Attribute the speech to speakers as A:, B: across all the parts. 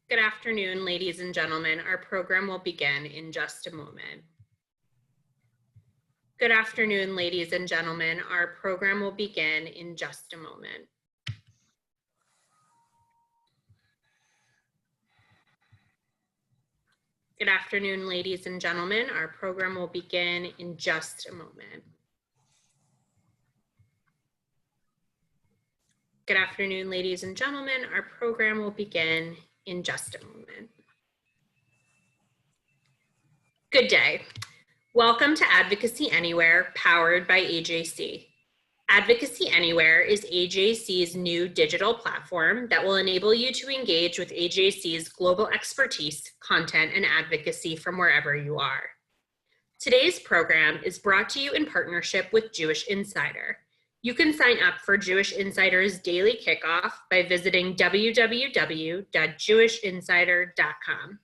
A: Good afternoon, ladies and gentlemen. Our program will begin in just a moment. Good afternoon, ladies and gentlemen. Our program will begin in just a moment. Good afternoon, ladies and gentlemen. Our program will begin in just a moment. Good afternoon, ladies and gentlemen. Our program will begin in just a moment. Good day. Welcome to Advocacy Anywhere, powered by AJC. Advocacy Anywhere is AJC's new digital platform that will enable you to engage with AJC's global expertise, content, and advocacy from wherever you are. Today's program is brought to you in partnership with Jewish Insider. You can sign up for Jewish Insider's daily kickoff by visiting www.jewishinsider.com.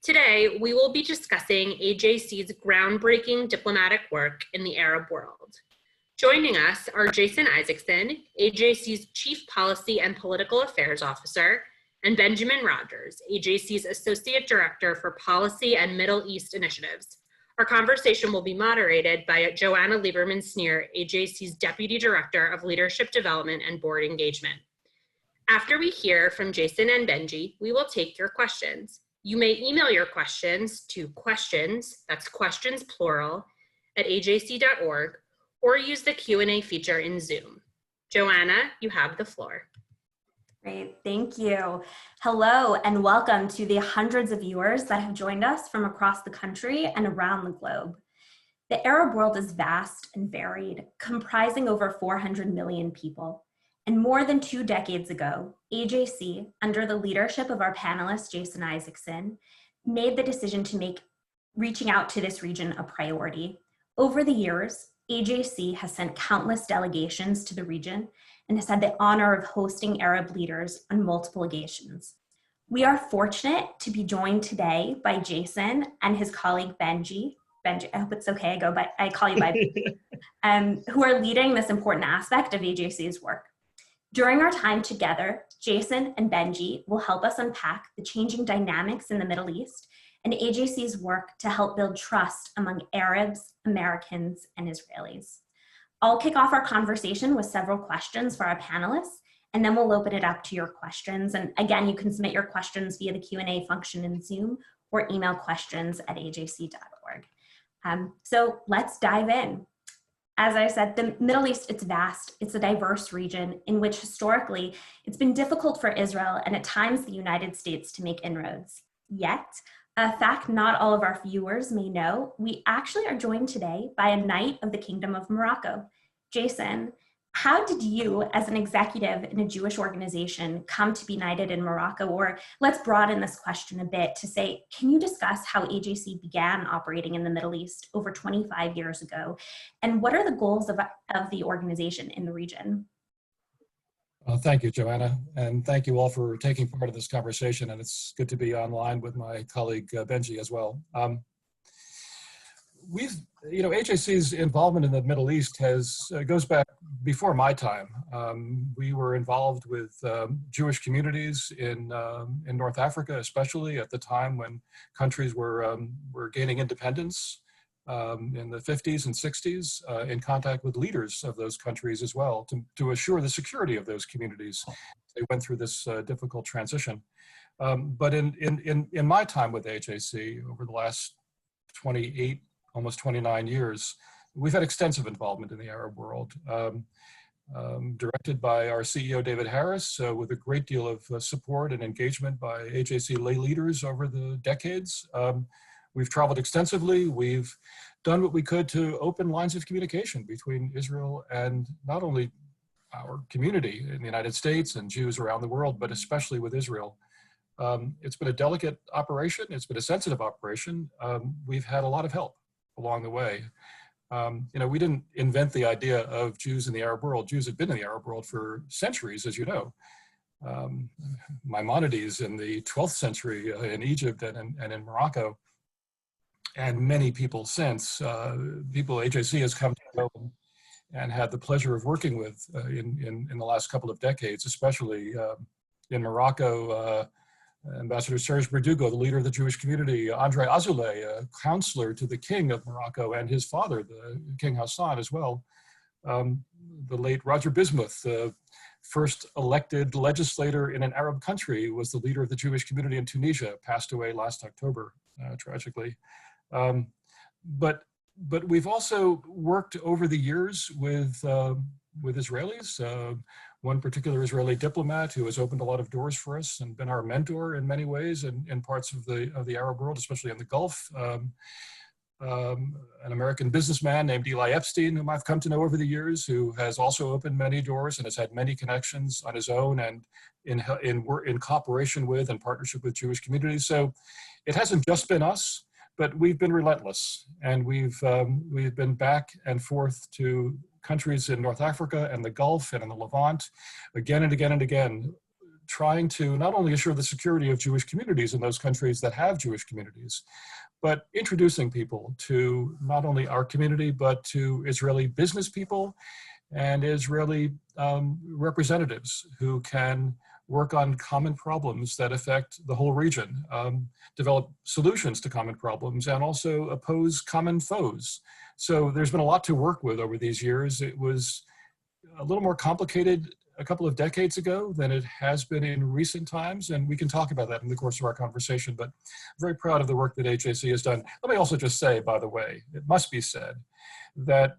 A: Today, we will be discussing AJC's groundbreaking diplomatic work in the Arab world. Joining us are Jason Isaacson, AJC's Chief Policy and Political Affairs Officer, and Benjamin Rogers, AJC's Associate Director for Policy and Middle East Initiatives. Our conversation will be moderated by Joanna Lieberman Snir, AJC's Deputy Director of Leadership Development and Board Engagement. After we hear from Jason and Benji, we will take your questions. You may email your questions to questions, that's questions plural, at ajc.org, or use the Q&A feature in Zoom. Joanna, you have the floor.
B: Great, thank you. Hello and welcome to the hundreds of viewers that have joined us from across the country and around the globe. The Arab world is vast and varied, comprising over 400 million people. And more than 2 decades ago, AJC, under the leadership of our panelist, Jason Isaacson, made the decision to make reaching out to this region a priority. Over the years, AJC has sent countless delegations to the region and has had the honor of hosting Arab leaders on multiple occasions. We are fortunate to be joined today by Jason and his colleague Benji, I hope it's okay, I call you by, who are leading this important aspect of AJC's work. During our time together, Jason and Benji will help us unpack the changing dynamics in the Middle East and AJC's work to help build trust among Arabs, Americans, and Israelis. I'll kick off our conversation with several questions for our panelists, and then we'll open it up to your questions. And again, you can submit your questions via the Q&A function in Zoom or email questions@ajc.org. So let's dive in. As I said, the Middle East, it's vast. It's a diverse region in which historically it's been difficult for Israel and at times the United States to make inroads. Yet, a fact not all of our viewers may know, we actually are joined today by a Knight of the Kingdom of Morocco. Jason, how did you, as an executive in a Jewish organization, come to be knighted in Morocco? Or let's broaden this question a bit to say, can you discuss how AJC began operating in the Middle East over 25 years ago? And what are the goals of the organization in the region?
C: Thank you, Joanna, and thank you all for taking part of this conversation. And it's good to be online with my colleague Benji as well. AJC's involvement in the Middle East goes back before my time. We were involved with Jewish communities in North Africa, especially at the time when countries were gaining independence. In the 50s and 60s, in contact with leaders of those countries as well to assure the security of those communities. They went through this difficult transition. But in my time with AJC over the last 28, almost 29 years, we've had extensive involvement in the Arab world, directed by our CEO, David Harris, with a great deal of support and engagement by AJC lay leaders over the decades. We've traveled extensively. We've done what we could to open lines of communication between Israel and not only our community in the United States and Jews around the world, but especially with Israel. It's been a delicate operation. It's been a sensitive operation. We've had a lot of help along the way. We didn't invent the idea of Jews in the Arab world. Jews have been in the Arab world for centuries, as you know. Maimonides in the 12th century in Egypt and in Morocco. And many people since, people AJC has come to know and had the pleasure of working with in the last couple of decades, especially in Morocco. Ambassador Serge Verdugo, the leader of the Jewish community, Andre Azoulay, a counselor to the king of Morocco and his father, the King Hassan as well. The late Roger Bismuth, the first elected legislator in an Arab country, was the leader of the Jewish community in Tunisia, passed away last October, tragically. But we've also worked over the years with Israelis. One particular Israeli diplomat who has opened a lot of doors for us and been our mentor in many ways in parts of the Arab world, especially in the Gulf. An American businessman named Eli Epstein, whom I've come to know over the years, who has also opened many doors and has had many connections on his own and in cooperation with and partnership with Jewish communities. So it hasn't just been us, but we've been relentless, and we've been back and forth to countries in North Africa and the Gulf and in the Levant, again and again and again, trying to not only assure the security of Jewish communities in those countries that have Jewish communities, but introducing people to not only our community, but to Israeli business people and Israeli representatives who can work on common problems that affect the whole region, develop solutions to common problems, and also oppose common foes. So there's been a lot to work with over these years. It was a little more complicated a couple of decades ago than it has been in recent times, and we can talk about that in the course of our conversation, but I'm very proud of the work that AJC has done. Let me also just say, by the way, it must be said that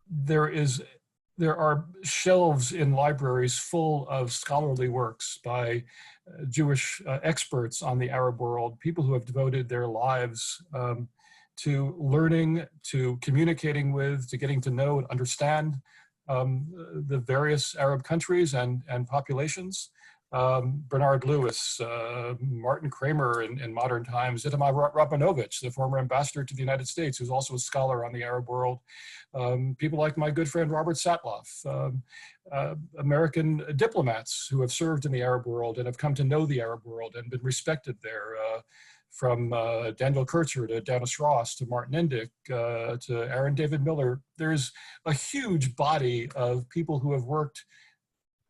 C: there are shelves in libraries full of scholarly works by Jewish experts on the Arab world, people who have devoted their lives to learning, to communicating with, to getting to know and understand the various Arab countries and populations. Bernard Lewis, Martin Kramer in modern times, Itamar Rabinovich, the former ambassador to the United States, who's also a scholar on the Arab world. People like my good friend Robert Satloff, American diplomats who have served in the Arab world and have come to know the Arab world and been respected there, from Daniel Kurtzer to Dennis Ross to Martin Indyk to Aaron David Miller. There's a huge body of people who have worked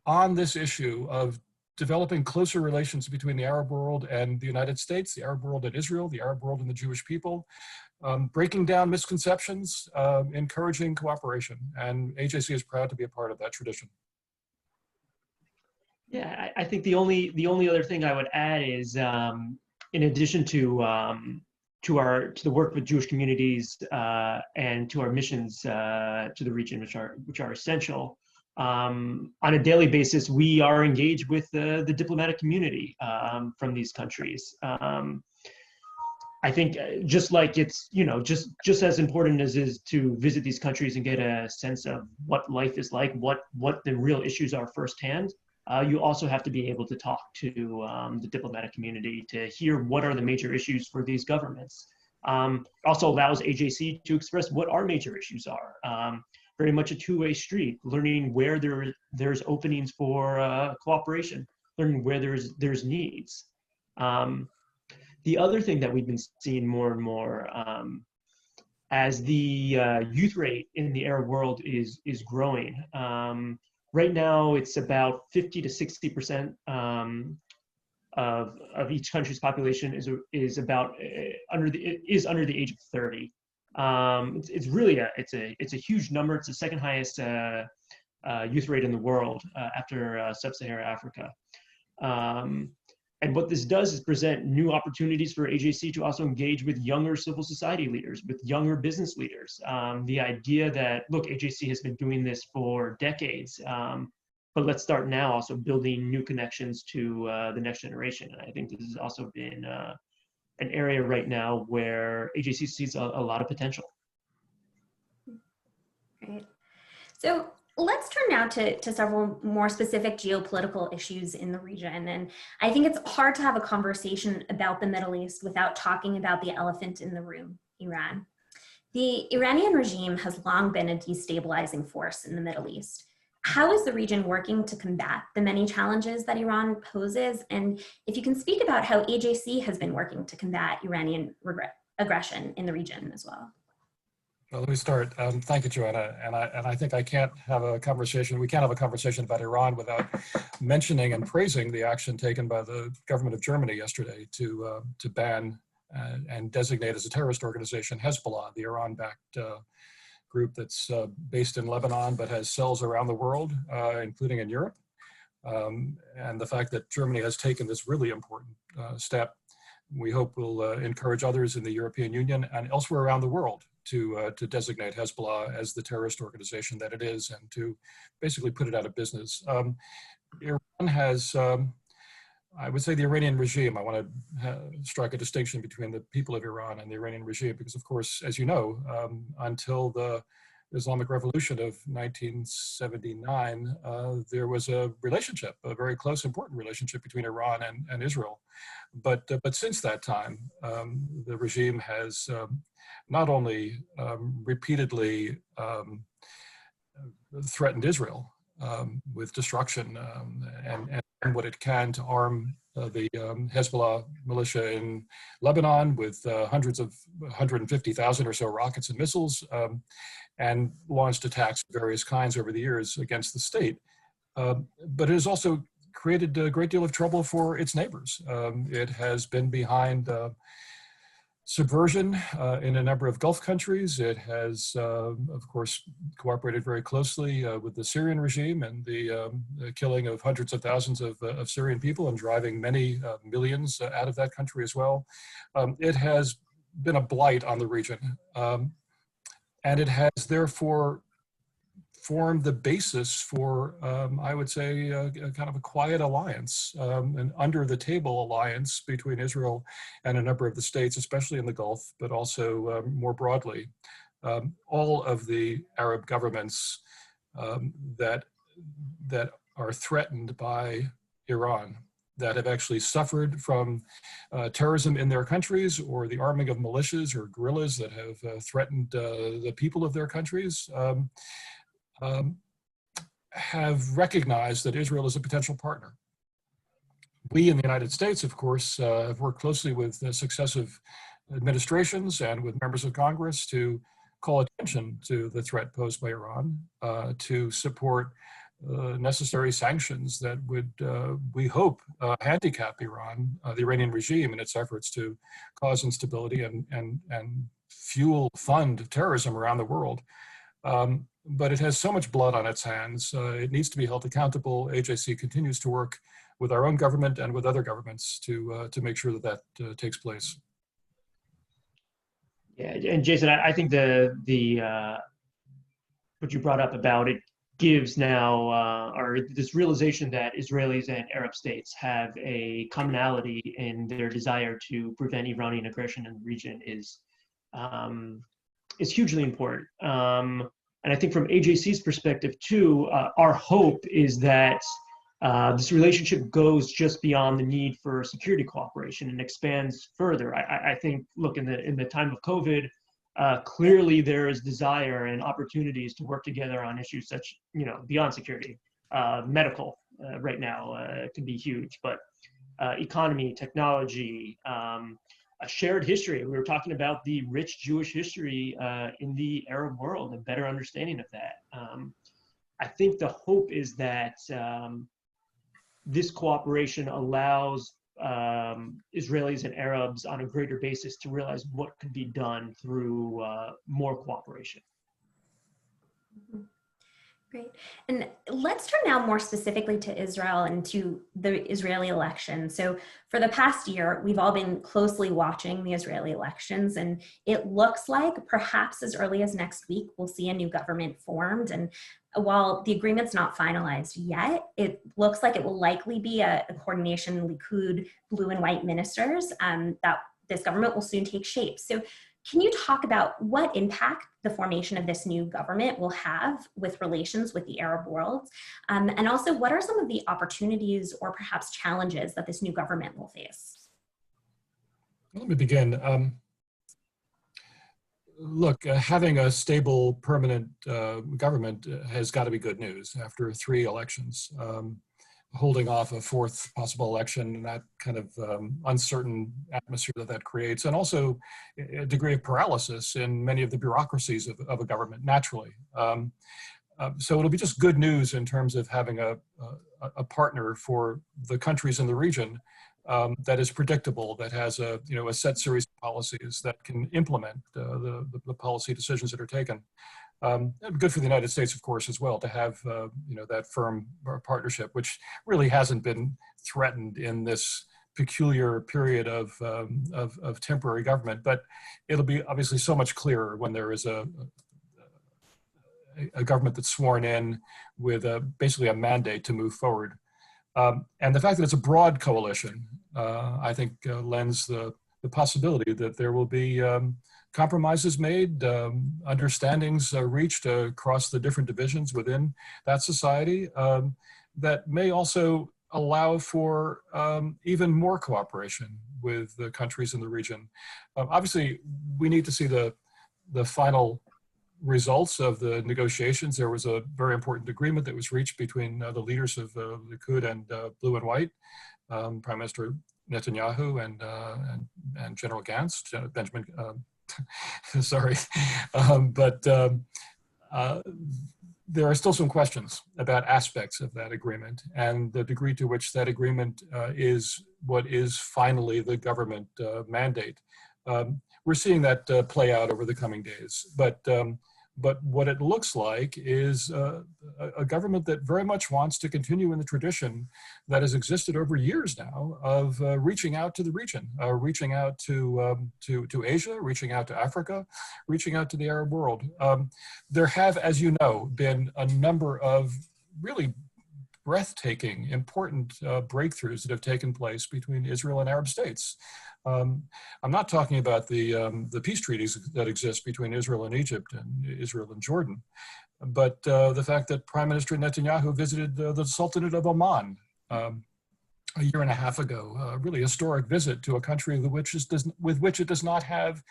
C: on this issue of developing closer relations between the Arab world and the United States, the Arab world and Israel, the Arab world and the Jewish people, breaking down misconceptions, encouraging cooperation. And AJC is proud to be a part of that tradition.
D: Yeah, I think the only other thing I would add is, in addition to the work with Jewish communities and to our missions to the region, which are essential, on a daily basis, we are engaged with the diplomatic community from these countries. I think just like it's, just as important as is to visit these countries and get a sense of what life is like, what the real issues are firsthand, you also have to be able to talk to the diplomatic community to hear what are the major issues for these governments. Also allows AJC to express what our major issues are. Very much a two-way street, learning where there's openings for cooperation, learning where there's needs. The other thing that we've been seeing more and more as the youth rate in the Arab world is growing. Right now, it's about 50 to 60% of each country's population is under the age of 30. It's really it's a huge number. It's the second highest youth rate in the world after sub-Saharan Africa. And what this does is present new opportunities for AJC to also engage with younger civil society leaders, with younger business leaders. The idea that, look, AJC has been doing this for decades, but let's start now also building new connections to the next generation. And I think this has also been an area right now where AJC sees a lot of potential.
B: Great. So let's turn now to several more specific geopolitical issues in the region. And I think it's hard to have a conversation about the Middle East without talking about the elephant in the room, Iran. The Iranian regime has long been a destabilizing force in the Middle East. How is the region working to combat the many challenges that Iran poses? And if you can speak about how AJC has been working to combat Iranian aggression in the region as well.
C: Well, let me start. Thank you, Joanna. And I think we can't have a conversation about Iran without mentioning and praising the action taken by the government of Germany yesterday to ban and designate as a terrorist organization Hezbollah, the Iran-backed group that's based in Lebanon but has cells around the world, including in Europe. And the fact that Germany has taken this really important step, we hope will encourage others in the European Union and elsewhere around the world to designate Hezbollah as the terrorist organization that it is and to basically put it out of business. Iran has, I would say the Iranian regime, I want to strike a distinction between the people of Iran and the Iranian regime because, of course, as you know, until the Islamic Revolution of 1979, there was a relationship, a very close, important relationship between Iran and Israel. But since that time, the regime has not only repeatedly threatened Israel with destruction and what it can to arm the Hezbollah militia in Lebanon with 150,000 or so rockets and missiles, and launched attacks of various kinds over the years against the state. But it has also created a great deal of trouble for its neighbors. It has been behind subversion in a number of Gulf countries. It has, of course, cooperated very closely with the Syrian regime and the killing of hundreds of thousands of Syrian people and driving many millions out of that country as well. It has been a blight on the region. And it has therefore formed the basis for, I would say, a kind of a quiet alliance, an under-the-table alliance between Israel and a number of the states, especially in the Gulf, but also more broadly. All of the Arab governments that are threatened by Iran, that have actually suffered from terrorism in their countries or the arming of militias or guerrillas that have threatened the people of their countries, have recognized that Israel is a potential partner. We in the United States, of course, have worked closely with successive administrations and with members of Congress to call attention to the threat posed by Iran, to support necessary sanctions that would, we hope, handicap Iran, the Iranian regime, in its efforts to cause instability and fund terrorism around the world. But it has so much blood on its hands. It needs to be held accountable. AJC continues to work with our own government and with other governments to make sure that takes place.
D: Yeah, and Jason, I think the what you brought up about it gives now, or this realization that Israelis and Arab states have a commonality in their desire to prevent Iranian aggression in the region is hugely important. And I think from AJC's perspective too, our hope is that this relationship goes just beyond the need for security cooperation and expands further. I think, look, in the time of COVID, clearly there is desire and opportunities to work together on issues such, beyond security. Medical right now can be huge, but economy, technology, a shared history. We were talking about the rich Jewish history in the Arab world and better understanding of that. I think the hope is that this cooperation allows Israelis and Arabs on a greater basis to realize what could be done through more cooperation.
B: Great. And let's turn now more specifically to Israel and to the Israeli election. So for the past year, we've all been closely watching the Israeli elections, and it looks like perhaps as early as next week, we'll see a new government formed. And while the agreement's not finalized yet, it looks like it will likely be a coordination Likud blue and white ministers that this government will soon take shape. So can you talk about what impact the formation of this new government will have with relations with the Arab world? And also, what are some of the opportunities or perhaps challenges that this new government will face?
C: Let me begin. Look, having a stable, permanent government has got to be good news after 3 elections. holding off a fourth possible election and that kind of uncertain atmosphere that creates, and also a degree of paralysis in many of the bureaucracies of a government, naturally. So it'll be just good news in terms of having a partner for the countries in the region that is predictable, that has a set series of policies that can implement the policy decisions that are taken. Good for the United States, of course, as well, to have that firm partnership, which really hasn't been threatened in this peculiar period of temporary government. But it'll be obviously so much clearer when there is a government that's sworn in with basically a mandate to move forward. And the fact that it's a broad coalition, I think, lends the possibility that there will be compromises made, understandings reached across the different divisions within that society that may also allow for even more cooperation with the countries in the region. Obviously, we need to see the final results of the negotiations. There was a very important agreement that was reached between the leaders of Likud and Blue and White, Prime Minister Netanyahu and General Gantz, Benjamin. Sorry, but there are still some questions about aspects of that agreement and the degree to which that agreement is what is finally the government mandate. We're seeing that play out over the coming days, but what it looks like is a government that very much wants to continue in the tradition that has existed over years now of reaching out to the region, reaching out to Asia, reaching out to Africa, reaching out to the Arab world. There have, as you know, been a number of really breathtaking, important breakthroughs that have taken place between Israel and Arab states. I'm not talking about the peace treaties that exist between Israel and Egypt and Israel and Jordan, but the fact that Prime Minister Netanyahu visited the Sultanate of Oman a year and a half ago, a really historic visit to a country with which it does not have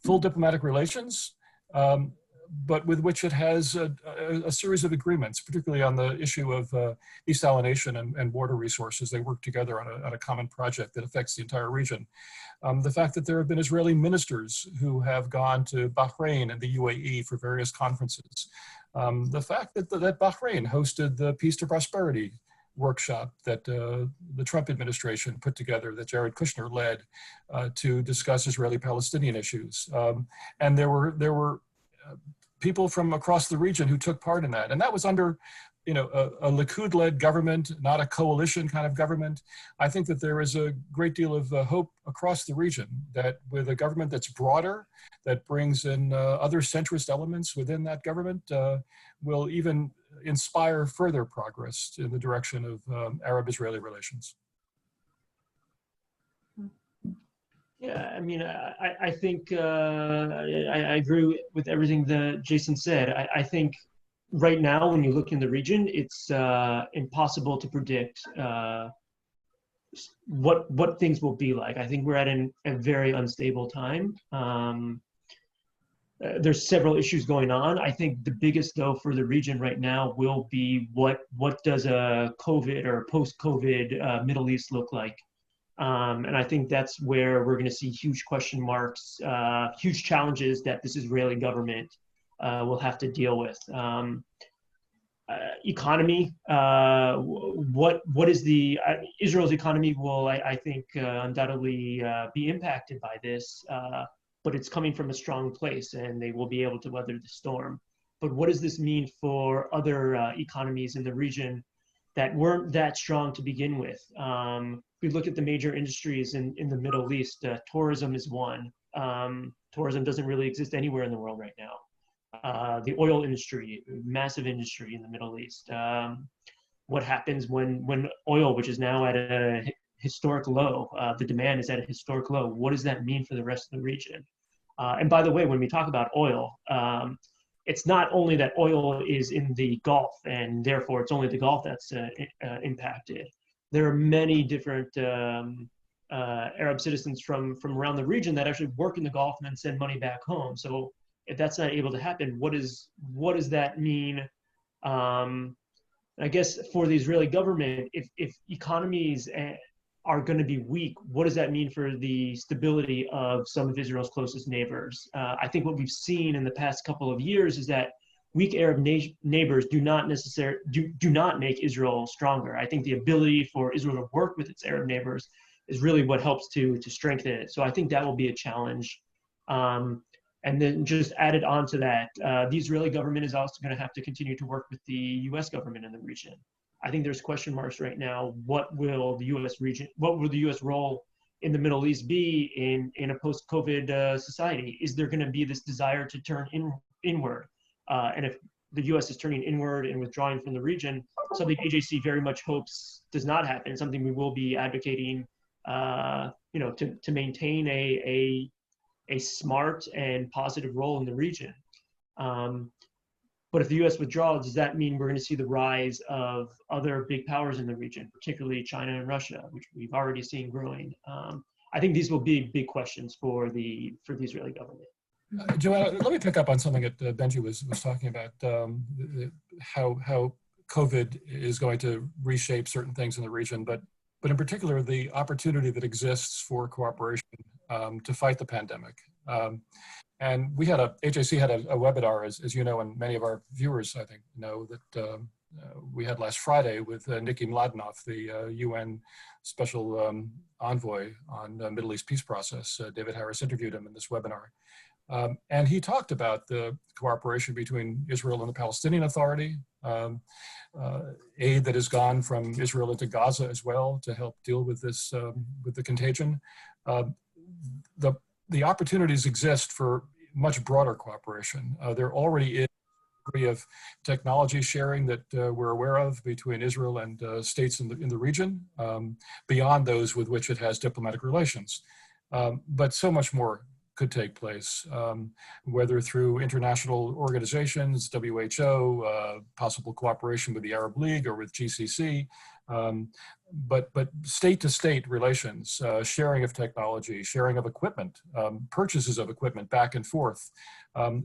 C: full diplomatic relations, but with which it has a series of agreements, particularly on the issue of desalination and water resources. They work together on a common project that affects the entire region. The fact that there have been Israeli ministers who have gone to Bahrain and the UAE for various conferences. The fact that Bahrain hosted the Peace to Prosperity workshop that the Trump administration put together, that Jared Kushner led, to discuss Israeli-Palestinian issues. And there were people from across the region who took part in that. And that was under, a Likud-led government, not a coalition kind of government. I think that there is a great deal of hope across the region that with a government that's broader, that brings in other centrist elements within that government, will even inspire further progress in the direction of Arab-Israeli relations.
D: Yeah, I mean, I think I agree with everything that Jason said. I think right now, when you look in the region, it's impossible to predict what things will be like. I think we're at a very unstable time. There's several issues going on. I think the biggest, though, for the region right now will be what does a COVID or post-COVID Middle East look like? And I think that's where we're going to see huge question marks, huge challenges that this Israeli government will have to deal with. Economy, what is the, Israel's economy will, I think, undoubtedly be impacted by this, but it's coming from a strong place and they will be able to weather the storm. But what does this mean for other economies in the region that weren't that strong to begin with? If we look at the major industries in the Middle East, tourism is one. Tourism doesn't really exist anywhere in the world right now. The oil industry, massive industry in the Middle East. What happens when oil, which is now at a historic low, the demand is at a historic low, what does that mean for the rest of the region? And by the way, when we talk about oil, it's not only that oil is in the Gulf and therefore it's only the Gulf that's impacted. There are many different Arab citizens from around the region that actually work in the Gulf and then send money back home. So if that's not able to happen, what does that mean And I guess for the Israeli government, if economies are going to be weak, what does that mean for the stability of some of Israel's closest neighbors? I think what we've seen in the past couple of years is that weak Arab neighbors do not make Israel stronger. I think the ability for Israel to work with its Arab neighbors is really what helps to strengthen it. So I think that will be a challenge. And then just added on to that, the Israeli government is also going to have to continue to work with the U.S. government in the region. I think there's question marks right now. What will the U.S. role in the Middle East be in a post-COVID society? Is there going to be this desire to turn inward? And if the U.S. is turning inward and withdrawing from the region, something AJC very much hopes does not happen, something we will be advocating, to maintain a smart and positive role in the region. But if the U.S. withdraws, does that mean we're going to see the rise of other big powers in the region, particularly China and Russia, which we've already seen growing? I think these will be big questions for the Israeli government.
C: Joanna, let me pick up on something that Benji was talking about, how COVID is going to reshape certain things in the region, but in particular, the opportunity that exists for cooperation to fight the pandemic. And AJC had a webinar, as you know, and many of our viewers, I think, know that we had last Friday with Nikki Mladenov, the UN Special Envoy on the Middle East Peace Process. David Harris interviewed him in this webinar. And he talked about the cooperation between Israel and the Palestinian Authority, aid that has gone from Israel into Gaza as well to help deal with this, with the contagion. The opportunities exist for much broader cooperation. There already is a degree of technology sharing that we're aware of between Israel and states in the region, beyond those with which it has diplomatic relations. But so much more could take place, whether through international organizations, WHO, possible cooperation with the Arab League or with GCC, but state-to-state relations, sharing of technology, sharing of equipment, purchases of equipment back and forth.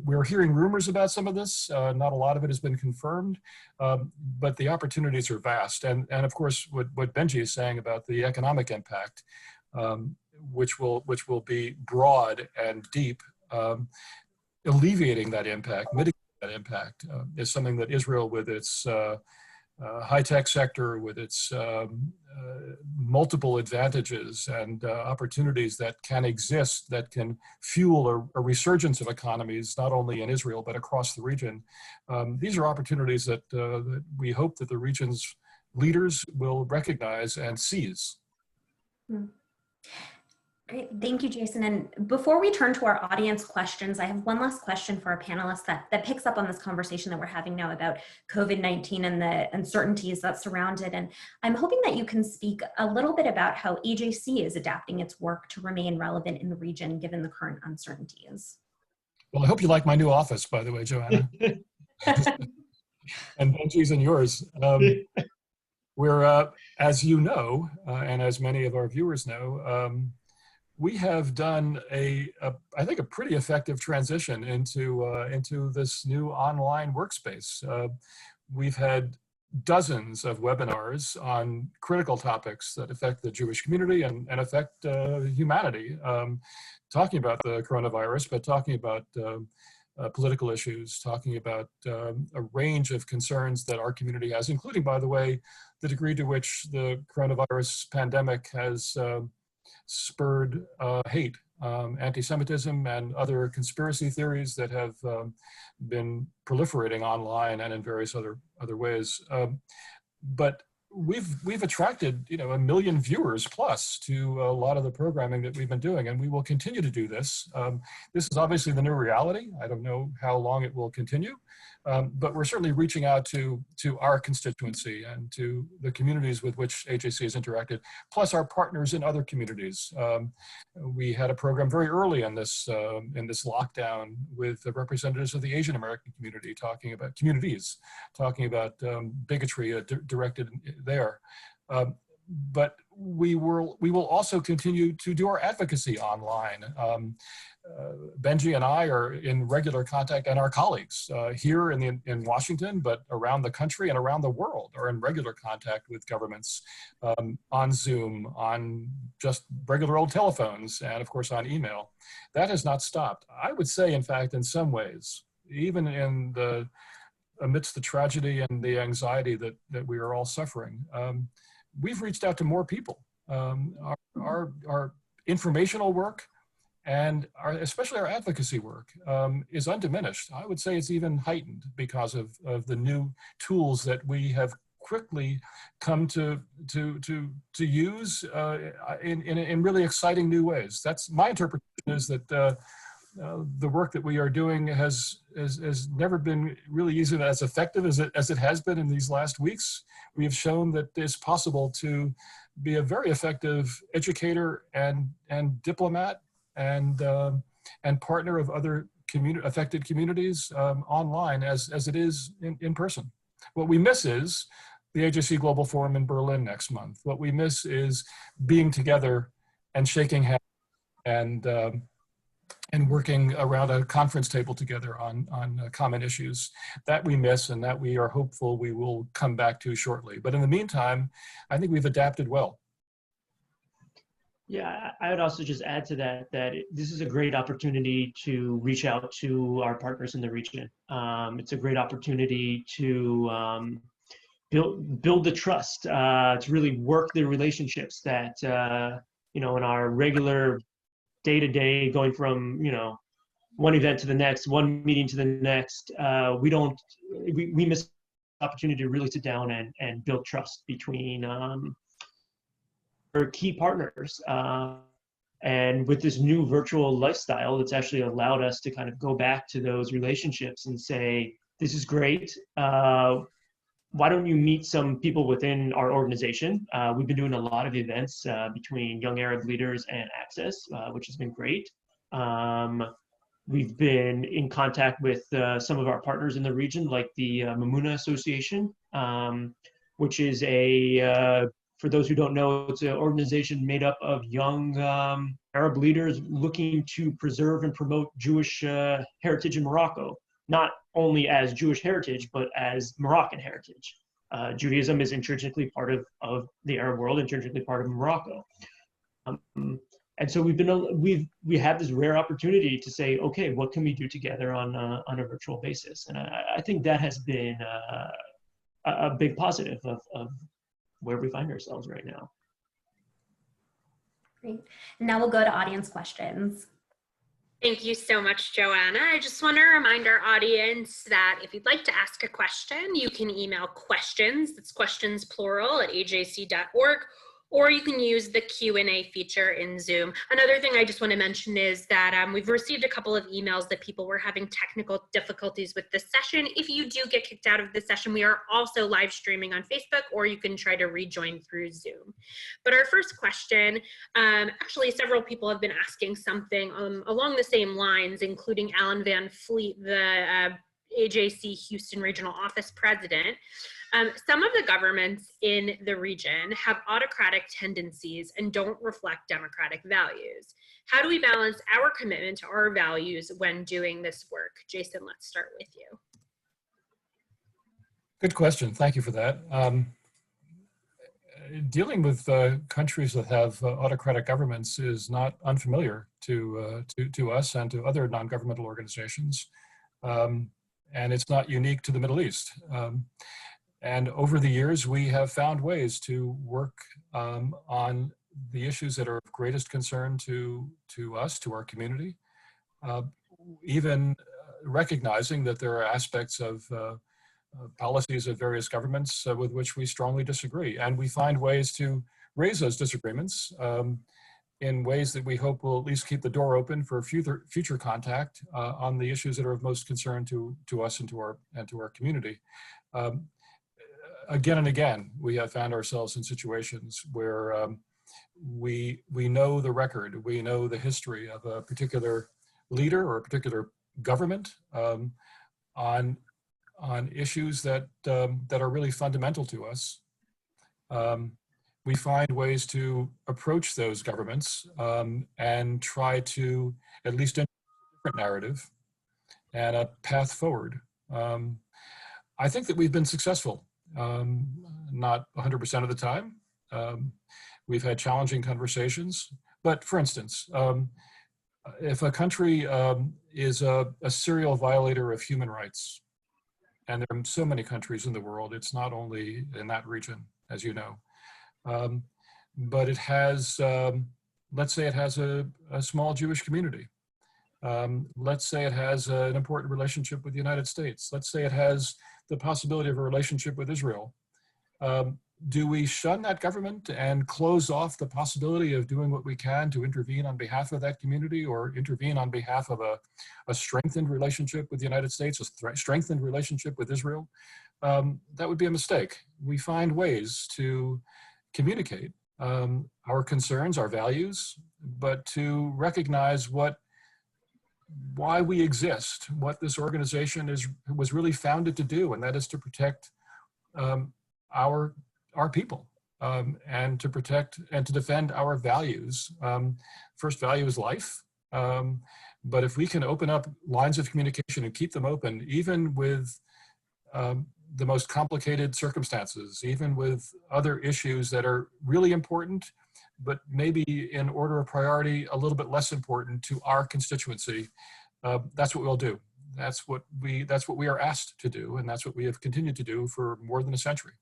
C: We're hearing rumors about some of this. Not a lot of it has been confirmed, but the opportunities are vast. And of course, what Benji is saying about the economic impact, which will be broad and deep, alleviating that impact, mitigating that impact, is something that Israel, with its high-tech sector, with its multiple advantages and opportunities that can exist, that can fuel a resurgence of economies, not only in Israel, but across the region. These are opportunities that we hope that the region's leaders will recognize and seize.
B: Great, thank you, Jason. And before we turn to our audience questions, I have one last question for our panelists that picks up on this conversation that we're having now about COVID-19 and the uncertainties that surround it. And I'm hoping that you can speak a little bit about how AJC is adapting its work to remain relevant in the region, given the current uncertainties.
C: Well, I hope you like my new office, by the way, Joanna. And Benji's and yours. We're, as you know, and as many of our viewers know, we have done I think a pretty effective transition into this new online workspace. We've had dozens of webinars on critical topics that affect the Jewish community and affect humanity, talking about the coronavirus, but talking about political issues, talking about a range of concerns that our community has, including, by the way, the degree to which the coronavirus pandemic has spurred hate, anti-Semitism, and other conspiracy theories that have been proliferating online and in various other ways. But we've attracted 1 million viewers plus to a lot of the programming that we've been doing, and we will continue to do this. This is obviously the new reality. I don't know how long it will continue, but we're certainly reaching out to our constituency and to the communities with which AJC has interacted, plus our partners in other communities. We had a program very early in this lockdown with the representatives of the Asian American community talking about bigotry directed there. but we will also continue to do our advocacy online. Benji and I are in regular contact, and our colleagues here in Washington, but around the country and around the world are in regular contact with governments on Zoom, on just regular old telephones, and of course on email. That has not stopped. I would say, in fact, in some ways, even amidst the tragedy and the anxiety that we are all suffering, we've reached out to more people. Our informational work and especially our advocacy work is undiminished. I would say it's even heightened because of the new tools that we have quickly come to use in really exciting new ways. That's my interpretation, is that the work that we are doing has never been really easy as effective as it has been in these last weeks. We have shown that it's possible to be a very effective educator and diplomat and partner of other affected communities online as it is in person. What we miss is the AJC Global Forum in Berlin next month. What we miss is being together and shaking hands and working around a conference table together on common issues. That we miss, and that we are hopeful we will come back to shortly. But in the meantime, I think we've adapted well.
D: Yeah, I would also just add to that this is a great opportunity to reach out to our partners in the region. It's a great opportunity to build the trust, to really work the relationships that in our regular day-to-day, going from one event to the next, one meeting to the next, we miss the opportunity to really sit down and build trust between our key partners. And with this new virtual lifestyle, it's actually allowed us to kind of go back to those relationships and say, this is great. Why don't you meet some people within our organization? We've been doing a lot of events between Young Arab Leaders and Access, which has been great. We've been in contact with some of our partners in the region, like the Mamuna Association, which is for those who don't know, it's an organization made up of young Arab leaders looking to preserve and promote Jewish heritage in Morocco. Not only as Jewish heritage, but as Moroccan heritage. Judaism is intrinsically part of the Arab world, intrinsically part of Morocco. And so we have this rare opportunity to say, okay, what can we do together on a virtual basis? And I think that has been a big positive of where we find ourselves right now.
B: Great. Now we'll go to audience questions.
A: Thank you so much, Joanna. I just want to remind our audience that if you'd like to ask a question, you can email questions, that's questions plural, at ajc.org, or you can use the Q&A feature in Zoom. Another thing I just want to mention is that we've received a couple of emails that people were having technical difficulties with this session. If you do get kicked out of the session, we are also live streaming on Facebook, or you can try to rejoin through Zoom. But our first question, actually several people have been asking something along the same lines, including Alan Van Fleet, the AJC Houston Regional Office President. Some of the governments in the region have autocratic tendencies and don't reflect democratic values. How do we balance our commitment to our values when doing this work? Jason, let's start with you.
C: Good question. Thank you for that. Dealing with countries that have autocratic governments is not unfamiliar to us and to other non-governmental organizations. And it's not unique to the Middle East. And over the years, we have found ways to work on the issues that are of greatest concern to us, to our community, even recognizing that there are aspects of policies of various governments with which we strongly disagree. And we find ways to raise those disagreements in ways that we hope will at least keep the door open for future contact on the issues that are of most concern to us and to our community. Again and again, we have found ourselves in situations where we know the record, we know the history of a particular leader or a particular government on issues that are really fundamental to us. we find ways to approach those governments and try to at least enter a different narrative and a path forward. I think that we've been successful, not 100% of the time. We've had challenging conversations, but for instance, if a country is a serial violator of human rights, and there are so many countries in the world, it's not only in that region, as you know, but it has, let's say it has a small Jewish community. Let's say it has an important relationship with the United States. Let's say it has the possibility of a relationship with Israel. Do we shun that government and close off the possibility of doing what we can to intervene on behalf of that community, or intervene on behalf of a strengthened relationship with the United States, a strengthened relationship with Israel? That would be a mistake. We find ways to communicate our concerns, our values, but to recognize why we exist, what this organization was really founded to do, and that is to protect our people, and to protect and to defend our values. First value is life, but if we can open up lines of communication and keep them open, even with the most complicated circumstances, even with other issues that are really important, but maybe in order of priority a little bit less important to our constituency, that's what we'll do. That's what we are asked to do, and that's what we have continued to do for more than a century.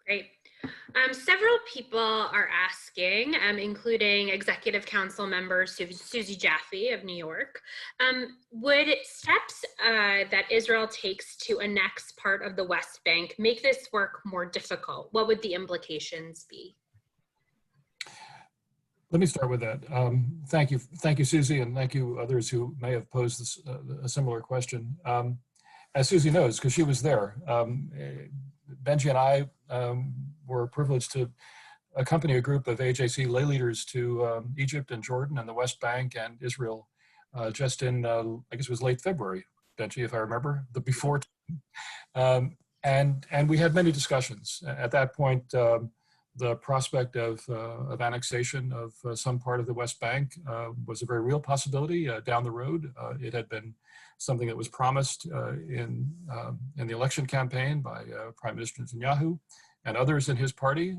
A: Great. Several people are asking, including Executive Council member Susie Jaffe of New York, would steps that Israel takes to annex part of the West Bank make this work more difficult? What would the implications be?
C: Let me start with that. Thank you, Susie, and thank you others who may have posed this, a similar question. As Susie knows, because she was there, Benji and I were privileged to accompany a group of AJC lay leaders to Egypt and Jordan and the West Bank and Israel just in, I guess it was late February, Benji, if I remember, the before time. And we had many discussions. At that point, the prospect of annexation of some part of the West Bank was a very real possibility down the road. It had been something that was promised in the election campaign by Prime Minister Netanyahu and others in his party.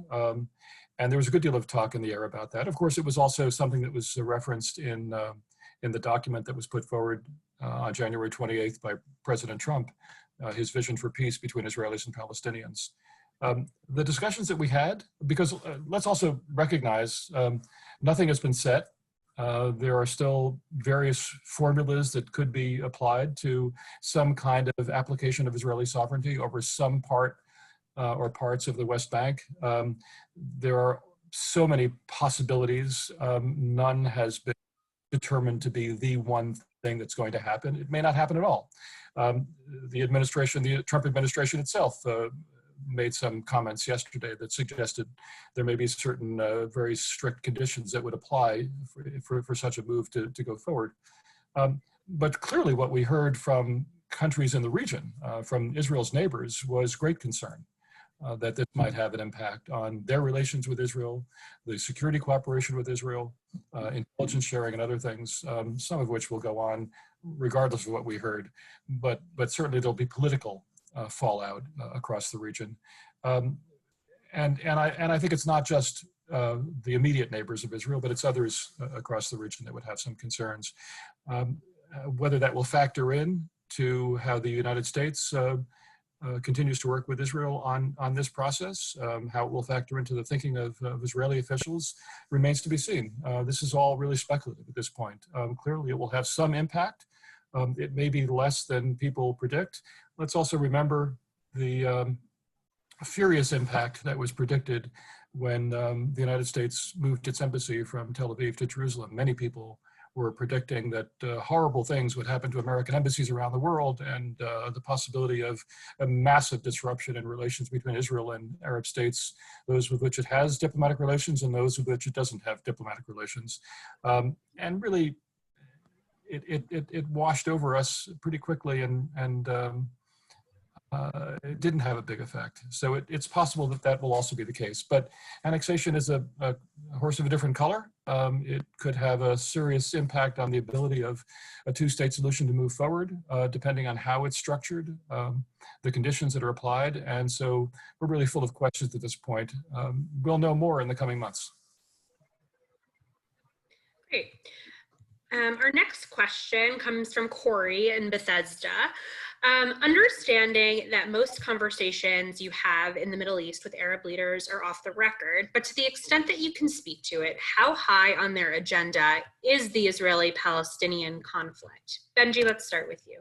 C: And there was a good deal of talk in the air about that. Of course, it was also something that was referenced in the document that was put forward on January 28th by President Trump, his vision for peace between Israelis and Palestinians. The discussions that we had, because let's also recognize nothing has been set. There are still various formulas that could be applied to some kind of application of Israeli sovereignty over some part or parts of the West Bank. There are so many possibilities. None has been determined to be the one thing that's going to happen. It may not happen at all. The Trump administration itself made some comments yesterday that suggested there may be certain very strict conditions that would apply for such a move to go forward. But clearly what we heard from countries in the region, from Israel's neighbors, was great concern that this might have an impact on their relations with Israel, the security cooperation with Israel, intelligence sharing and other things, some of which will go on regardless of what we heard. But certainly there'll be political fallout across the region. And I think it's not just the immediate neighbors of Israel, but it's others across the region that would have some concerns. Whether that will factor in to how the United States continues to work with Israel on this process, how it will factor into the thinking of Israeli officials remains to be seen. This is all really speculative at this point. Clearly it will have some impact. It may be less than people predict. Let's also remember the furious impact that was predicted when the United States moved its embassy from Tel Aviv to Jerusalem. Many people were predicting that horrible things would happen to American embassies around the world, and the possibility of a massive disruption in relations between Israel and Arab states, those with which it has diplomatic relations and those with which it doesn't have diplomatic relations. And really, it washed over us pretty quickly, and it didn't have a big effect. So it's possible that that will also be the case. But annexation is a horse of a different color. It could have a serious impact on the ability of a two-state solution to move forward, depending on how it's structured, the conditions that are applied. And so we're really full of questions at this point. We'll know more in the coming months.
A: Great. Our next question comes from Corey in Bethesda. Understanding that most conversations you have in the Middle East with Arab leaders are off the record, but to the extent that you can speak to it, how high on their agenda is the Israeli-Palestinian conflict? Benji, let's start with you.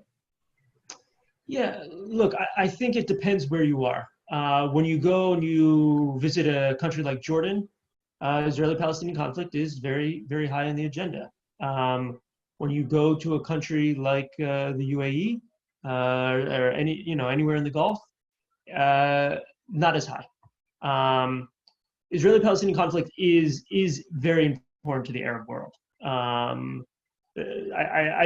D: Yeah, look, I think it depends where you are. When you go and you visit a country like Jordan, Israeli-Palestinian conflict is very, very high on the agenda. When you go to a country like the UAE or anywhere in the Gulf, not as high. Israeli-Palestinian conflict is very important to the Arab world. I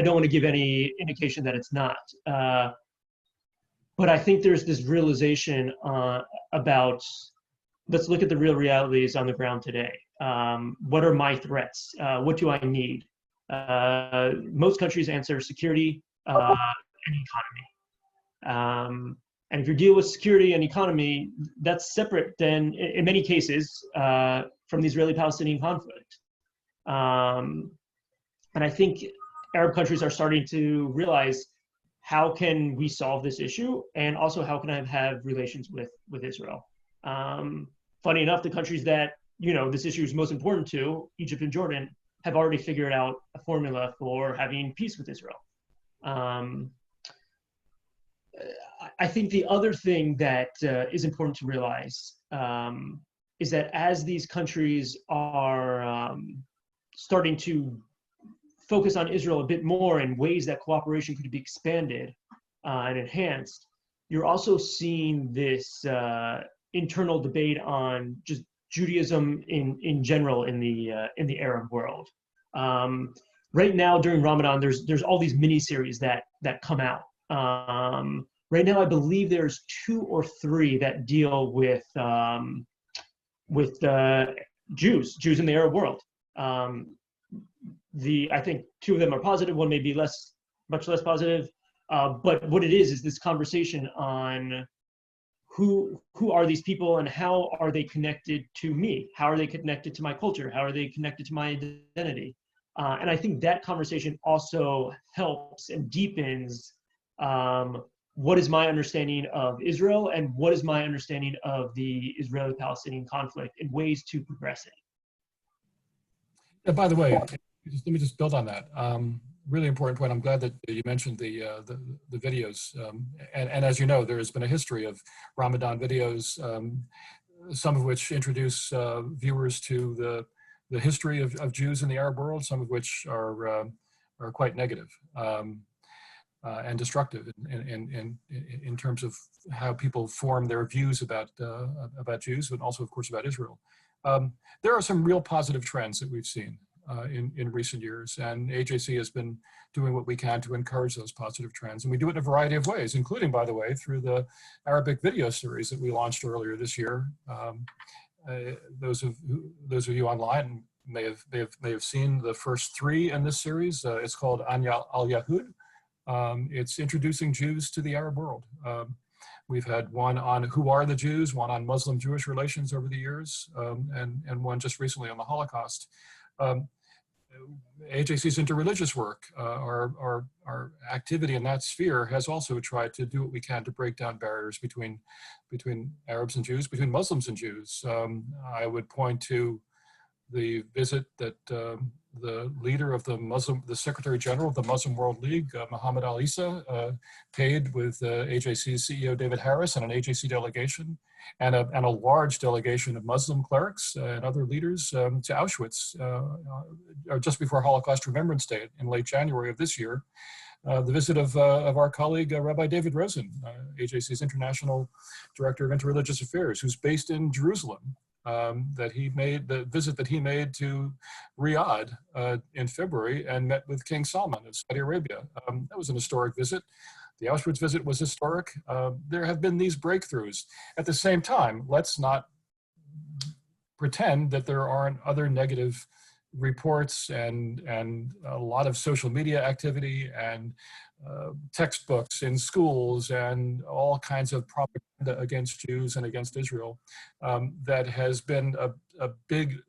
D: don't want to give any indication that it's not, but I think there's this realization about, let's look at the real realities on the ground today. What are my threats? What do I need? Most countries answer security and economy. And if you deal with security and economy, that's separate than, in many cases, from the Israeli-Palestinian conflict. And I think Arab countries are starting to realize, how can we solve this issue? And also, how can I have relations with Israel? Funny enough, the countries that, this issue is most important to, Egypt and Jordan, have already figured out a formula for having peace with Israel. I think the other thing that is important to realize is that as these countries are starting to focus on Israel a bit more in ways that cooperation could be expanded and enhanced, you're also seeing this internal debate on just Judaism in general in the Arab world. Right now during Ramadan, there's all these mini-series that come out. Right now, I believe there's 2 or 3 that deal with Jews in the Arab world. I think 2 of them are positive, one may be much less positive. But what it is this conversation on who are these people and how are they connected to me? How are they connected to my culture? How are they connected to my identity? And I think that conversation also helps and deepens what is my understanding of Israel and what is my understanding of the Israeli-Palestinian conflict in ways to progress it.
C: Yeah, by the way, let me just build on that. Really important point. I'm glad that you mentioned the videos. And as you know, there has been a history of Ramadan videos, some of which introduce viewers to the history of Jews in the Arab world, some of which are quite negative and destructive in terms of how people form their views about Jews, but also, of course, about Israel. There are some real positive trends that we've seen in recent years, and AJC has been doing what we can to encourage those positive trends, and we do it in a variety of ways, including, by the way, through the Arabic video series that we launched earlier this year. Those of you online may have seen the first 3 in this series. It's called Anya al-Yahud. It's introducing Jews to the Arab world. We've had one on who are the Jews, one on Muslim-Jewish relations over the years, and one just recently on the Holocaust. AJC's interreligious work, our activity in that sphere has also tried to do what we can to break down barriers between Arabs and Jews, between Muslims and Jews. I would point to the visit that the leader of the Secretary General of the Muslim World League, Muhammad al-Isa, paid with AJC's CEO David Harris and an AJC delegation and a large delegation of Muslim clerics and other leaders to Auschwitz just before Holocaust Remembrance Day in late January of this year. The visit of our colleague, Rabbi David Rosen, AJC's International Director of Interreligious Affairs, who's based in Jerusalem. The visit that he made to Riyadh in February and met with King Salman of Saudi Arabia. That was an historic visit. The Auschwitz visit was historic. There have been these breakthroughs. At the same time, let's not pretend that there aren't other negative reports and a lot of social media activity and textbooks in schools and all kinds of propaganda against Jews and against Israel that has been a big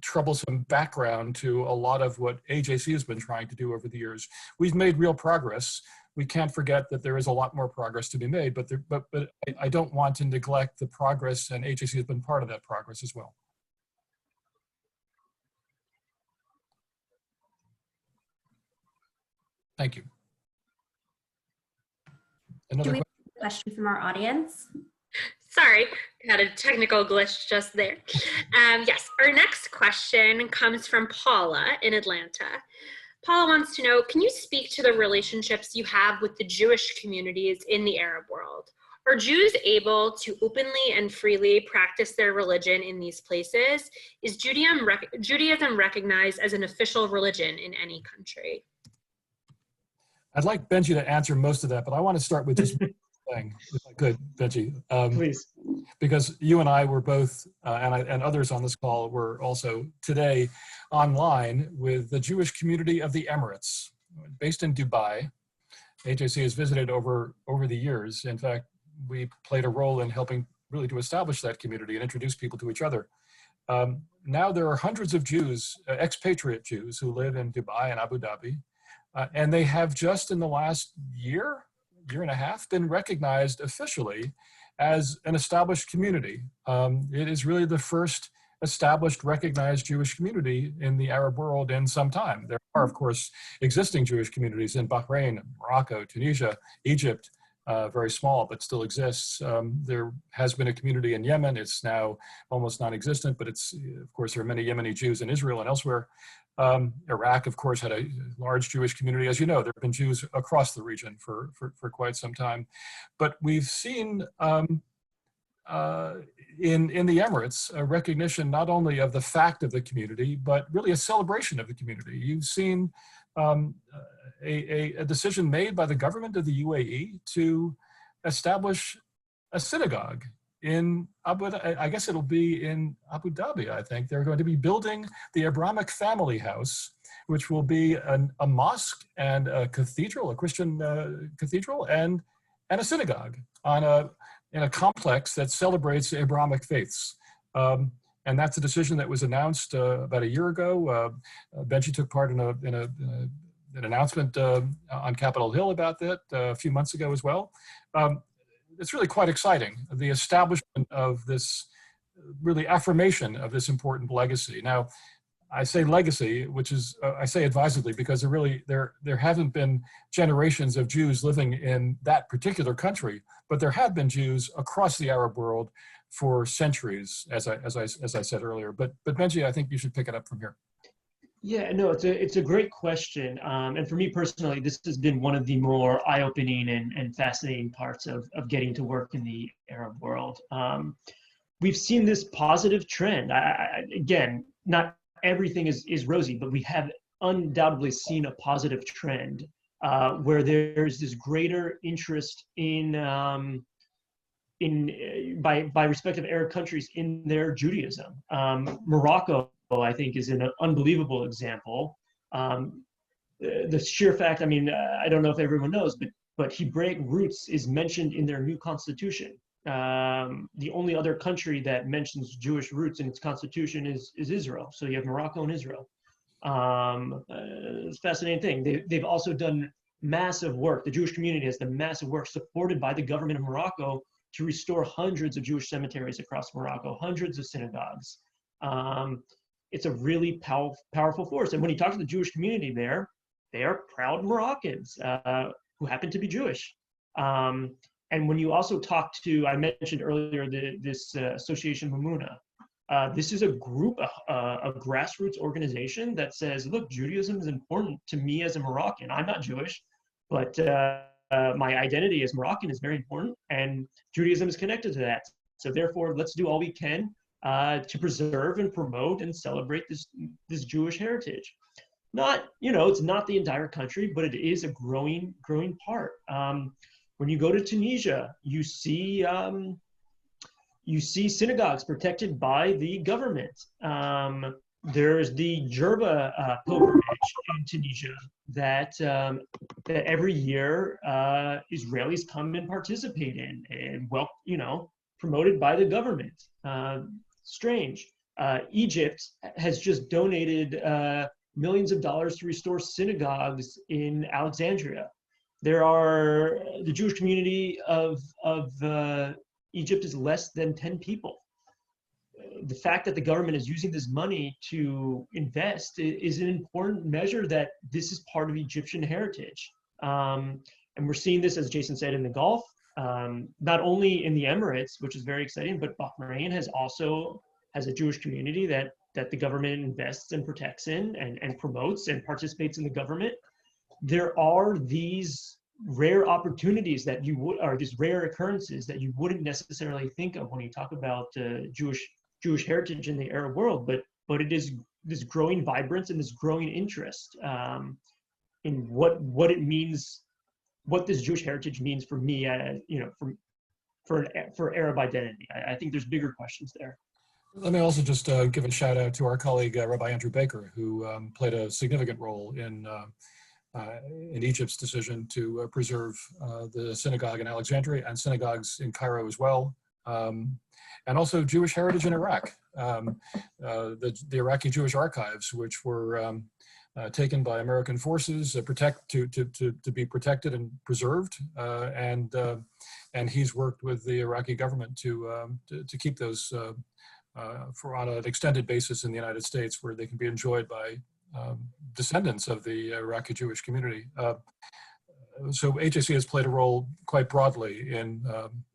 C: troublesome background to a lot of what AJC has been trying to do over the years. We've made real progress. We can't forget that there is a lot more progress to be made, but I don't want to neglect the progress, and AJC has been part of that progress as well. Thank you.
B: Do we have a question from our audience?
A: Sorry, had a technical glitch just there. Yes, our next question comes from Paula in Atlanta. Paula wants to know, can you speak to the relationships you have with the Jewish communities in the Arab world? Are Jews able to openly and freely practice their religion in these places? Is Judaism recognized as an official religion in any country?
C: I'd like Benji to answer most of that, but I want to start with just one thing, if I could, Benji.
D: Please.
C: Because you and I were both, and others on this call were also today online with the Jewish community of the Emirates, based in Dubai. AJC has visited over the years. In fact, we played a role in helping really to establish that community and introduce people to each other. Now there are hundreds of Jews, expatriate Jews, who live in Dubai and Abu Dhabi. And they have just in the last year and a half, been recognized officially as an established community. It is really the first established, recognized Jewish community in the Arab world in some time. There are, of course, existing Jewish communities in Bahrain, Morocco, Tunisia, Egypt, very small, but still exists. There has been a community in Yemen. It's now almost non-existent, but it's, of course, there are many Yemeni Jews in Israel and elsewhere. Iraq, of course, had a large Jewish community. As you know, there have been Jews across the region for quite some time. But we've seen in the Emirates a recognition not only of the fact of the community, but really a celebration of the community. You've seen a decision made by the government of the UAE to establish a synagogue in I guess it'll be in Abu Dhabi, I think. They're going to be building the Abrahamic family house, which will be a mosque and a cathedral, a Christian cathedral, and a synagogue in a complex that celebrates the Abrahamic faiths. And that's a decision that was announced about a year ago. Benji took part in an announcement on Capitol Hill about that a few months ago as well. It's really quite exciting, the establishment of this really affirmation of this important legacy. Now, I say legacy, which is, I say advisedly, because there haven't been generations of Jews living in that particular country, but there have been Jews across the Arab world for centuries, as I said earlier. But Benji, I think you should pick it up from here.
D: Yeah, no, it's a great question. And for me personally, this has been one of the more eye-opening and fascinating parts of getting to work in the Arab world. We've seen this positive trend. Again, not everything is rosy, but we have undoubtedly seen a positive trend where there's this greater interest by respective Arab countries in their Judaism. Morocco, I think, is an unbelievable example. The sheer fact, I mean, I don't know if everyone knows, but Hebraic roots is mentioned in their new constitution. The only other country that mentions Jewish roots in its constitution is Israel. So you have Morocco and Israel. It's a fascinating thing. They've also done massive work. The Jewish community has done massive work supported by the government of Morocco to restore hundreds of Jewish cemeteries across Morocco, hundreds of synagogues. It's a really powerful force. And when you talk to the Jewish community there, they are proud Moroccans who happen to be Jewish. And when you also talk to, I mentioned earlier, this Association Mamuna, this is a group, a grassroots organization that says, look, Judaism is important to me as a Moroccan. I'm not Jewish, but my identity as Moroccan is very important, and Judaism is connected to that. So therefore, let's do all we can to preserve and promote and celebrate this Jewish heritage. Not, it's not the entire country, but it is a growing part. When you go to Tunisia, you see synagogues protected by the government. There's the Jerba pilgrimage in Tunisia that every year Israelis come and participate in, and promoted by the government. Strange. Egypt has just donated millions of dollars to restore synagogues in Alexandria. The Jewish community of Egypt is less than 10 people. The fact that the government is using this money to invest is an important measure that this is part of Egyptian heritage. And we're seeing this, as Jason said, in the Gulf, not only in the Emirates, which is very exciting, but Bahrain has a Jewish community that the government invests and protects in and promotes and participates in the government. There are these rare opportunities these rare occurrences that you wouldn't necessarily think of when you talk about Jewish heritage in the Arab world, but it is this growing vibrance and this growing interest in what it means, what this Jewish heritage means for me, for Arab identity. I think there's bigger questions there.
C: Let me also just give a shout out to our colleague Rabbi Andrew Baker, who played a significant role in Egypt's decision to preserve the synagogue in Alexandria and synagogues in Cairo as well, and also Jewish heritage in Iraq. The Iraqi Jewish archives, which were taken by American forces to be protected and preserved, and he's worked with the Iraqi government to keep those on an extended basis in the United States, where they can be enjoyed by descendants of the Iraqi Jewish community. So AJC has played a role quite broadly in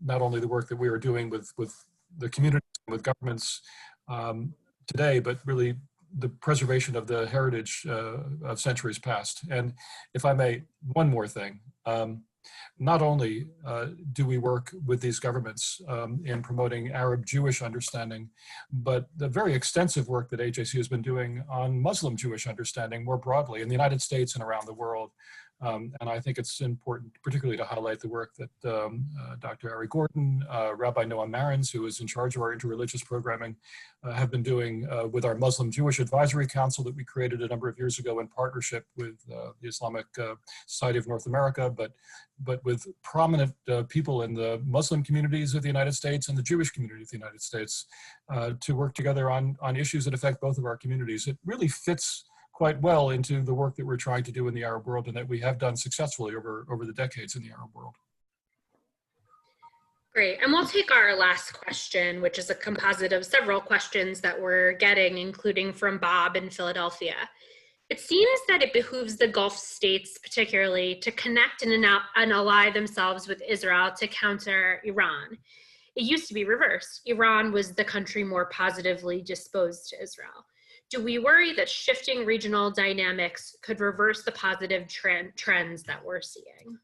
C: not only the work that we are doing with the community, with governments today, but really the preservation of the heritage of centuries past. And if I may, one more thing. Not only do we work with these governments in promoting Arab-Jewish understanding, but the very extensive work that AJC has been doing on Muslim-Jewish understanding more broadly in the United States and around the world. And I think it's important particularly to highlight the work that Dr. Ari Gordon, Rabbi Noam Marins, who is in charge of our interreligious programming, have been doing with our Muslim-Jewish Advisory Council that we created a number of years ago in partnership with the Islamic Society of North America, but with prominent people in the Muslim communities of the United States and the Jewish community of the United States to work together on issues that affect both of our communities. It really fits quite well into the work that we're trying to do in the Arab world, and that we have done successfully over the decades in the Arab world.
A: Great, and we'll take our last question, which is a composite of several questions that we're getting, including from Bob in Philadelphia. It seems that it behooves the Gulf states particularly to connect and ally themselves with Israel to counter Iran. It used to be reversed. Iran was the country more positively disposed to Israel. Do we worry that shifting regional dynamics could reverse the positive trends that we're seeing?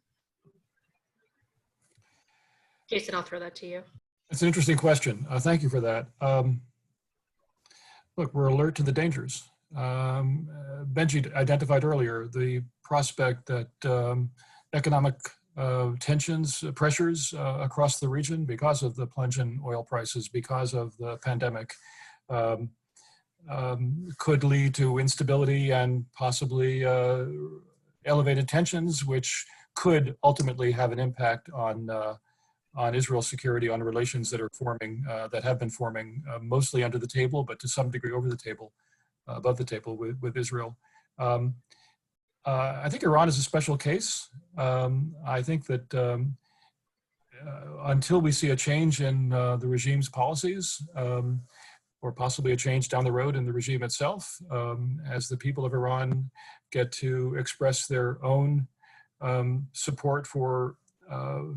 A: Jason, I'll throw that to you.
C: It's an interesting question. Thank you for that. Look, we're alert to the dangers. Benji identified earlier the prospect that economic tensions, pressures across the region because of the plunge in oil prices, because of the pandemic, could lead to instability and possibly elevated tensions, which could ultimately have an impact on Israel's security, on relations that are forming, that have been forming mostly under the table, but to some degree over the table, above the table with Israel. I think Iran is a special case. I think that until we see a change in the regime's policies, or possibly a change down the road in the regime itself, as the people of Iran get to express their own support for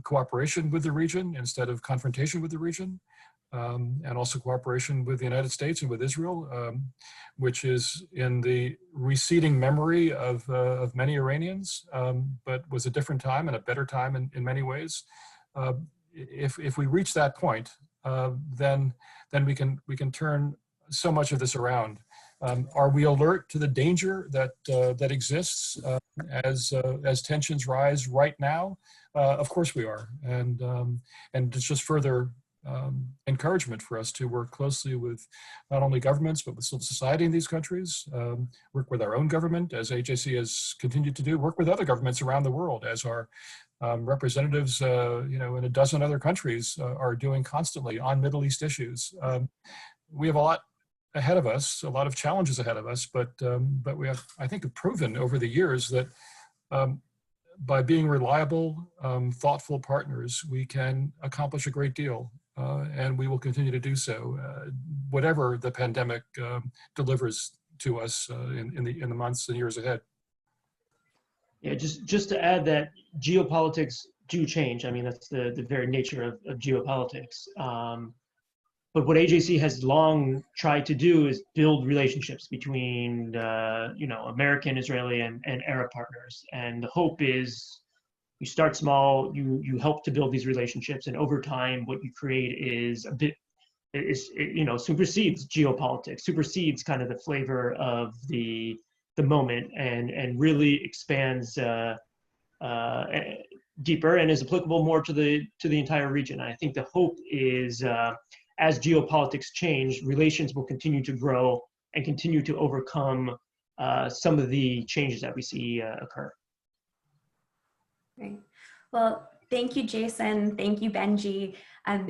C: cooperation with the region instead of confrontation with the region, and also cooperation with the United States and with Israel, which is in the receding memory of many Iranians, but was a different time and a better time in many ways. If we reach that point, then we can turn so much of this around. Are we alert to the danger that that exists as tensions rise right now? Of course we are, and it's just further encouragement for us to work closely with not only governments but with civil society in these countries, work with our own government as AJC has continued to do, work with other governments around the world as our representatives, in a dozen other countries are doing constantly on Middle East issues. We have a lot ahead of us, a lot of challenges ahead of us, but we have, I think, proven over the years that by being reliable, thoughtful partners, we can accomplish a great deal. And we will continue to do so, whatever the pandemic delivers to us in the months and years ahead.
D: Yeah, just to add that geopolitics do change. I mean, that's the very nature of geopolitics. But what AJC has long tried to do is build relationships between, American, Israeli, and Arab partners. And the hope is you start small, you help to build these relationships, and over time, what you create is supersedes geopolitics, supersedes kind of the flavor of the moment, and really expands deeper and is applicable more to the entire region. I think the hope is as geopolitics change, relations will continue to grow and continue to overcome some of the changes that we see occur.
B: Great. Well, thank you, Jason. Thank you, Benji.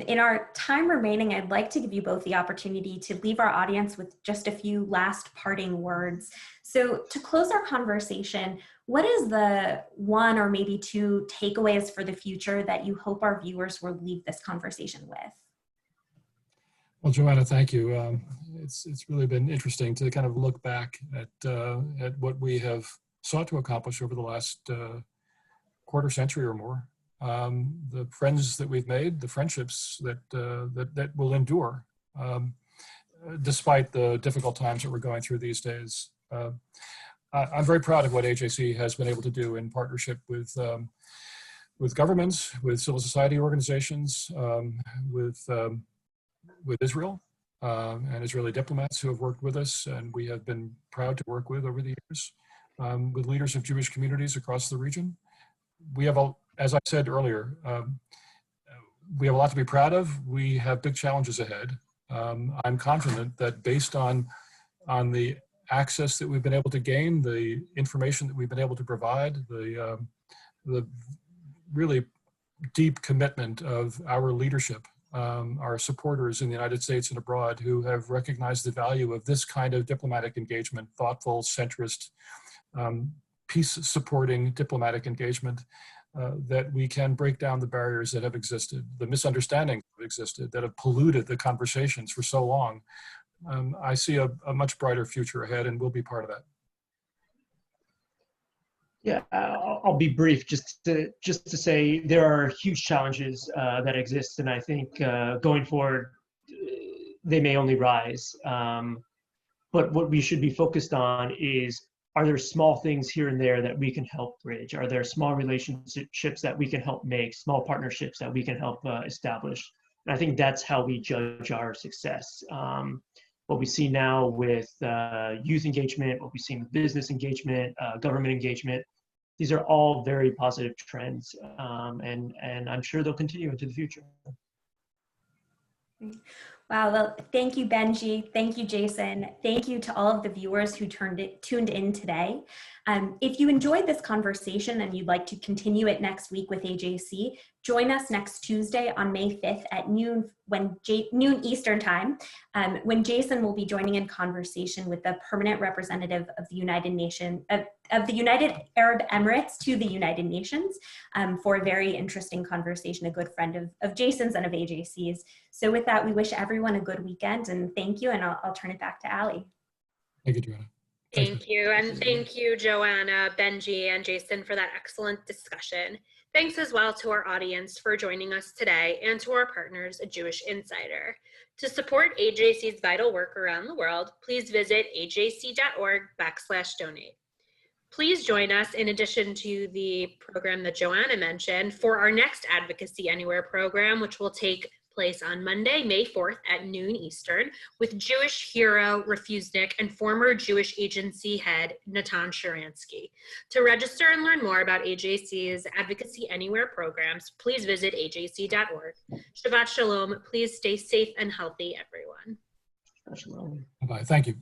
B: In our time remaining, I'd like to give you both the opportunity to leave our audience with just a few last parting words. So to close our conversation, what is the one or maybe two takeaways for the future that you hope our viewers will leave this conversation with?
C: Well, Joanna, thank you. It's really been interesting to kind of look back at what we have sought to accomplish over the last quarter century or more. The friends that we've made, the friendships that will endure, despite the difficult times that we're going through these days. I'm very proud of what AJC has been able to do in partnership with governments, with civil society organizations, with Israel and Israeli diplomats who have worked with us, and we have been proud to work with over the years, with leaders of Jewish communities across the region. We have, as I said earlier, we have a lot to be proud of. We have big challenges ahead. I'm confident that based on the access that we've been able to gain, the information that we've been able to provide, the really deep commitment of our leadership, our supporters in the United States and abroad who have recognized the value of this kind of diplomatic engagement, thoughtful, centrist, peace-supporting diplomatic engagement, that we can break down the barriers that have existed, the misunderstandings that have existed, that have polluted the conversations for so long. I see a much brighter future ahead, and we'll be part of that.
D: Yeah, I'll be brief. Just to say there are huge challenges that exist, and I think going forward they may only rise. But what we should be focused on is: are there small things here and there that we can help bridge? Are there small relationships that we can help make, small partnerships that we can help establish? And I think that's how we judge our success. What we see now with youth engagement, what we see with business engagement, government engagement, these are all very positive trends, and I'm sure they'll continue into the future.
B: Wow, well, thank you, Benji. Thank you, Jason. Thank you to all of the viewers who tuned in today. If you enjoyed this conversation and you'd like to continue it next week with AJC, join us next Tuesday on May 5th at noon Eastern Time, when Jason will be joining in conversation with the permanent representative of the United Arab Emirates to the United Nations, for a very interesting conversation, a good friend of Jason's and of AJC's. So with that, we wish everyone a good weekend, and thank you, and I'll turn it back to Ali.
C: Thank you, Joanna.
A: Thank you, and thank you, Joanna, Benji, and Jason, for that excellent discussion. Thanks as well to our audience for joining us today, and to our partners at Jewish Insider. To support AJC's vital work around the world, please visit ajc.org/donate. Please join us, in addition to the program that Joanna mentioned, for our next Advocacy Anywhere program, which will take place on Monday, May 4th at noon Eastern with Jewish hero Refusnik and former Jewish agency head Natan Sharansky. To register and learn more about AJC's Advocacy Anywhere programs, please visit ajc.org. Shabbat Shalom. Please stay safe and healthy, everyone.
D: Shalom.
C: Bye. Thank you.